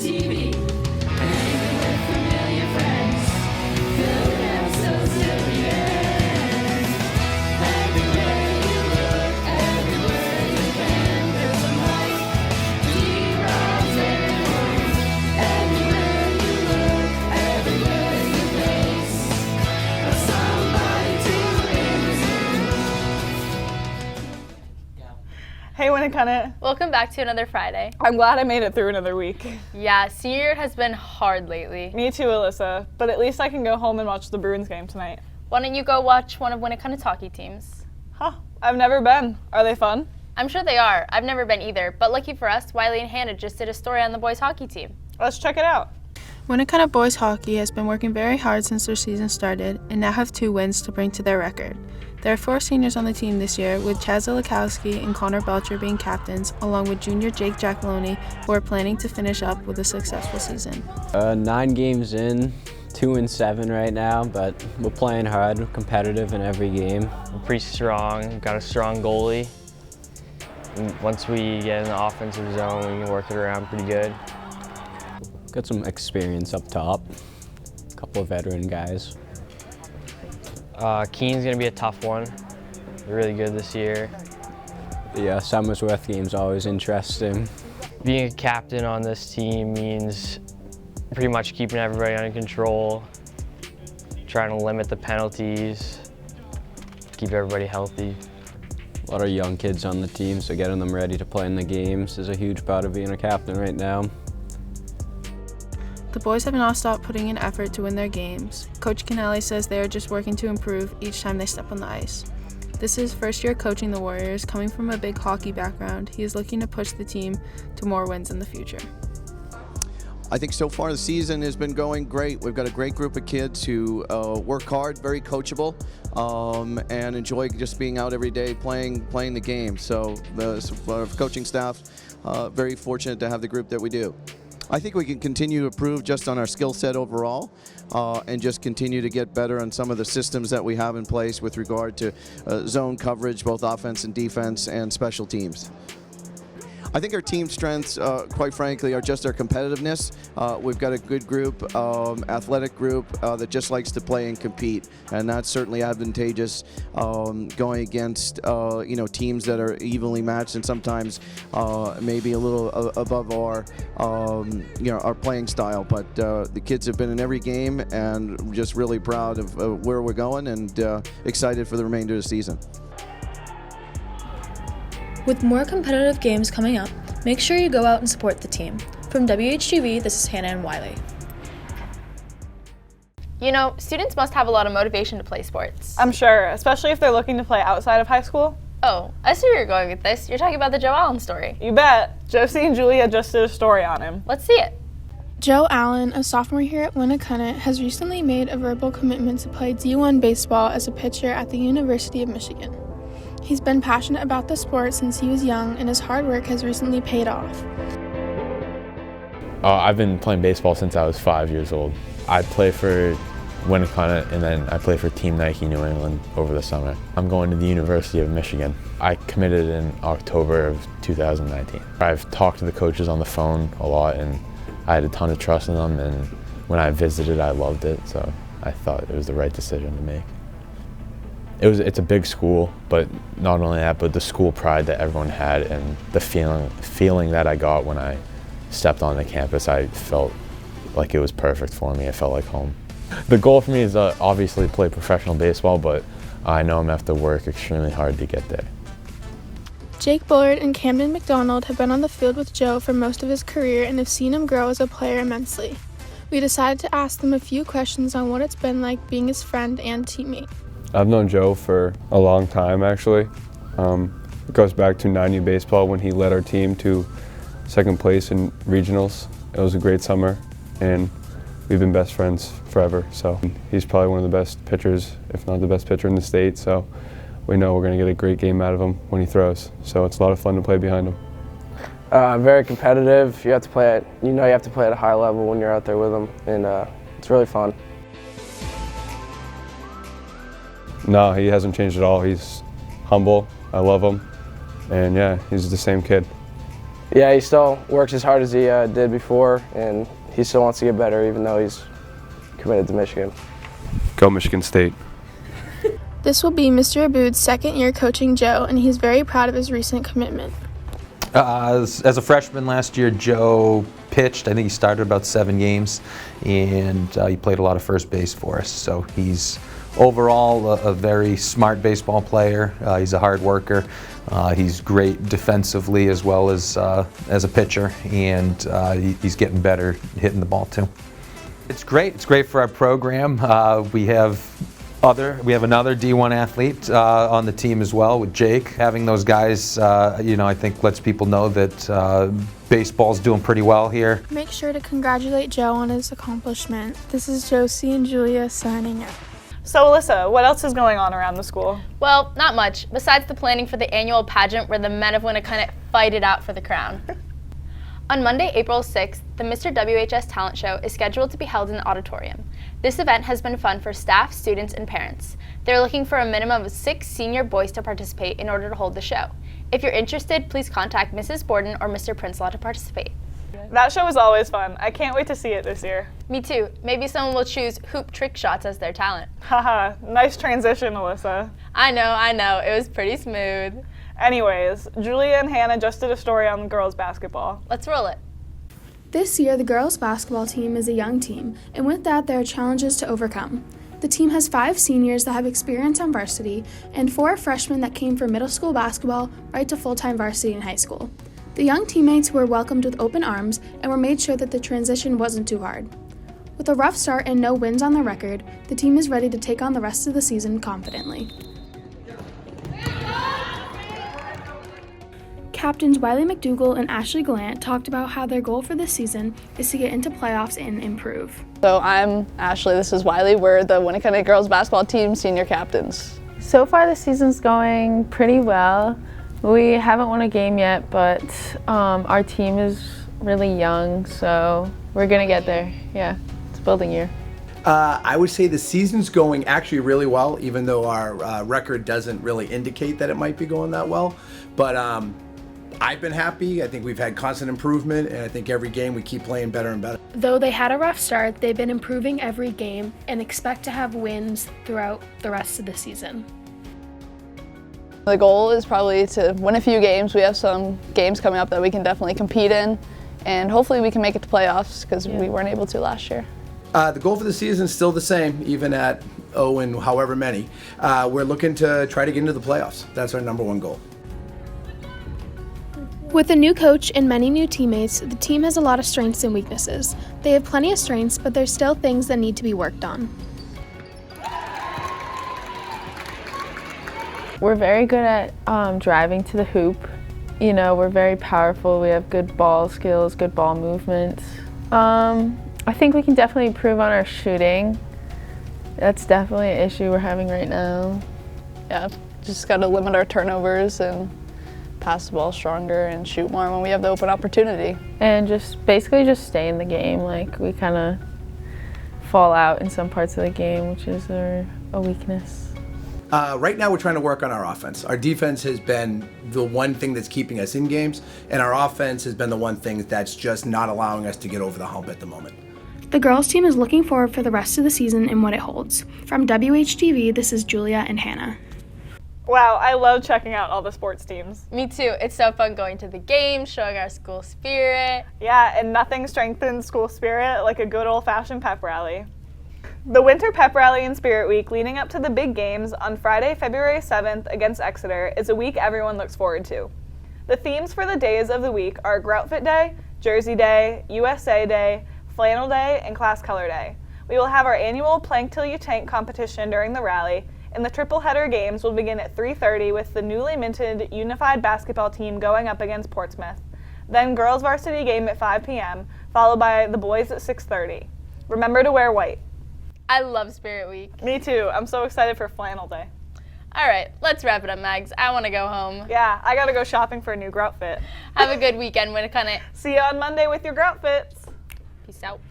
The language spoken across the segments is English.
TV, hanging with familiar friends, filling episodes till the end. Everywhere you look, everywhere you've been, there's a Mike, D-Ross, and Woods. Everywhere you look, everywhere you face, there's somebody to Hey, Winnicott. Welcome back to another Friday. I'm glad I made it through another week. Yeah, senior year has been hard lately. Me too, Alyssa, but at least I can go home and watch the Bruins game tonight. Why don't you go watch one of Winnicott's hockey teams? Huh, I've never been. Are they fun? I'm sure they are. I've never been either, but lucky for us, Wiley and Hannah just did a story on the boys hockey team. Let's check it out. Winnicott boys hockey has been working very hard since their season started and now have 2 wins to bring to their record. There are 4 seniors on the team this year, with Chaz Zelikowski and Connor Belcher being captains, along with junior Jake Giacalone, who are planning to finish up with a successful season. 9 games in, 2-7 right now, but we're playing hard, competitive in every game. We're pretty strong, got a strong goalie. And once we get in the offensive zone, we can work it around pretty good. Got some experience up top, a couple of veteran guys. Keene's gonna be a tough one. They're really good this year. The Somersworth game's always interesting. Being a captain on this team means pretty much keeping everybody under control, trying to limit the penalties, keep everybody healthy. A lot of young kids on the team, so getting them ready to play in the games is a huge part of being a captain right now. The boys have not stopped putting in effort to win their games. Coach Canale says they are just working to improve each time they step on the ice. This is his first year coaching the Warriors. Coming from a big hockey background, he is looking to push the team to more wins in the future. I think so far the season has been going great. We've got a great group of kids who work hard, very coachable, and enjoy just being out every day playing the game. So the coaching staff, very fortunate to have the group that we do. I think we can continue to improve just on our skill set overall and just continue to get better on some of the systems that we have in place with regard to zone coverage, both offense and defense, and special teams. I think our team strengths, quite frankly, are just our competitiveness. We've got a good group, athletic group that just likes to play and compete, and that's certainly advantageous going against teams that are evenly matched and sometimes maybe a little above our our playing style. But the kids have been in every game, and we're just really proud of where we're going and excited for the remainder of the season. With more competitive games coming up, make sure you go out and support the team. From WHTV, this is Hannah and Wiley. You know, students must have a lot of motivation to play sports. I'm sure, especially if they're looking to play outside of high school. Oh, I see where you're going with this. You're talking about the Joe Allen story. You bet. Josie and Julia just did a story on him. Let's see it. Joe Allen, a sophomore here at Winnicott, has recently made a verbal commitment to play D1 baseball as a pitcher at the University of Michigan. He's been passionate about the sport since he was young, and his hard work has recently paid off. I've been playing baseball since I was 5 years old. I play for Winnicott, and then I play for Team Nike New England over the summer. I'm going to the University of Michigan. I committed in October of 2019. I've talked to the coaches on the phone a lot, and I had a ton of trust in them, and when I visited, I loved it, so I thought it was the right decision to make. It's a big school, but not only that, but the school pride that everyone had and the feeling that I got when I stepped on the campus, I felt like it was perfect for me. It felt like home. The goal for me is obviously play professional baseball, but I know I'm gonna have to work extremely hard to get there. Jake Bullard and Camden McDonald have been on the field with Joe for most of his career and have seen him grow as a player immensely. We decided to ask them a few questions on what it's been like being his friend and teammate. I've known Joe for a long time, actually. It goes back to 9U baseball when he led our team to second place in regionals. It was a great summer, and we've been best friends forever. So he's probably one of the best pitchers, if not the best pitcher in the state. So we know we're going to get a great game out of him when he throws. So it's a lot of fun to play behind him. Very competitive. You have to play at a high level when you're out there with him, and it's really fun. No, he hasn't changed at all. He's humble. I love him. And yeah, he's the same kid. Yeah, he still works as hard as he did before, and he still wants to get better even though he's committed to Michigan. Go Michigan State. This will be Mr. Aboud's second year coaching Joe, and he's very proud of his recent commitment. As a freshman last year, Joe pitched. I think he started about 7 games, and he played a lot of first base for us. So he's overall a very smart baseball player. He's a hard worker. He's great defensively as well as a pitcher, and he's getting better hitting the ball too. It's great. It's great for our program. We have another D1 athlete on the team as well with Jake. Having those guys, I think lets people know that baseball's doing pretty well here. Make sure to congratulate Joe on his accomplishment. This is Josie and Julia signing out. So Alyssa, what else is going on around the school? Well, not much, besides the planning for the annual pageant where the men of Winnacunnet fight it out for the crown. On Monday, April 6th, the Mr. WHS Talent Show is scheduled to be held in the auditorium. This event has been fun for staff, students, and parents. They're looking for a minimum of 6 senior boys to participate in order to hold the show. If you're interested, please contact Mrs. Borden or Mr. Prinslaw to participate. That show is always fun. I can't wait to see it this year. Me too. Maybe someone will choose hoop trick shots as their talent. Haha, nice transition, Alyssa. I know. It was pretty smooth. Anyways, Julia and Hannah just did a story on girls basketball. Let's roll it. This year, the girls' basketball team is a young team, and with that, there are challenges to overcome. The team has 5 seniors that have experience on varsity, and 4 freshmen that came from middle school basketball right to full-time varsity in high school. The young teammates were welcomed with open arms and were made sure that the transition wasn't too hard. With a rough start and no wins on the record, the team is ready to take on the rest of the season confidently. Captains Wiley McDougall and Ashley Gallant talked about how their goal for this season is to get into playoffs and improve. So I'm Ashley, this is Wiley. We're the Winnacunnet girls basketball team senior captains. So far the season's going pretty well. We haven't won a game yet, but our team is really young, so we're gonna get there. Yeah, it's a building year. I would say the season's going actually really well, even though our record doesn't really indicate that it might be going that well. But I've been happy. I think we've had constant improvement, and I think every game we keep playing better and better. Though they had a rough start, they've been improving every game and expect to have wins throughout the rest of the season. The goal is probably to win a few games. We have some games coming up that we can definitely compete in, and hopefully we can make it to playoffs because we weren't able to last year. The goal for the season is still the same, even at and however many. We're looking to try to get into the playoffs. That's our #1 goal. With a new coach and many new teammates, the team has a lot of strengths and weaknesses. They have plenty of strengths, but there's still things that need to be worked on. We're very good at driving to the hoop. You know, we're very powerful. We have good ball skills, good ball movements. I think we can definitely improve on our shooting. That's definitely an issue we're having right now. Yeah, just got to limit our turnovers and pass the ball stronger and shoot more when we have the open opportunity. And just basically just stay in the game. Like, we kind of fall out in some parts of the game, which is a weakness. Right now we're trying to work on our offense. Our defense has been the one thing that's keeping us in games, and our offense has been the one thing that's just not allowing us to get over the hump at the moment. The girls' team is looking forward for the rest of the season and what it holds. From WHTV, this is Julia and Hannah. Wow, I love checking out all the sports teams. Me too. It's so fun going to the games, showing our school spirit. Yeah, and nothing strengthens school spirit like a good old-fashioned pep rally. The Winter Pep Rally and Spirit Week leading up to the big games on Friday, February 7th against Exeter is a week everyone looks forward to. The themes for the days of the week are Groutfit Day, Jersey Day, USA Day, Flannel Day, and Class Color Day. We will have our annual Plank Till You Tank competition during the rally, and the triple header games will begin at 3:30 with the newly minted Unified basketball team going up against Portsmouth. Then girls varsity game at 5 p.m., followed by the boys at 6:30. Remember to wear white. I love Spirit Week. Me too. I'm so excited for Flannel Day. All right, let's wrap it up, Mags. I want to go home. Yeah, I gotta go shopping for a new Groutfit. Have a good weekend, Winnacunnet. See you on Monday with your Groutfits. Peace out.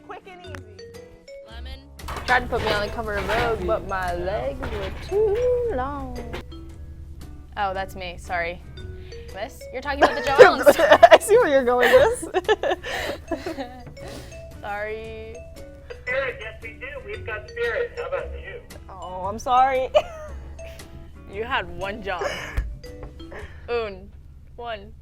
Quick and easy. Lemon. Tried to put me on the cover of Vogue, but my legs were too long. Oh, that's me. Sorry. Miss, you're talking about the Jones. I see where you're going with this. Sorry. Spirit, yes we do. We've got Spirit. How about you? Oh, I'm sorry. You had one job. Un. One.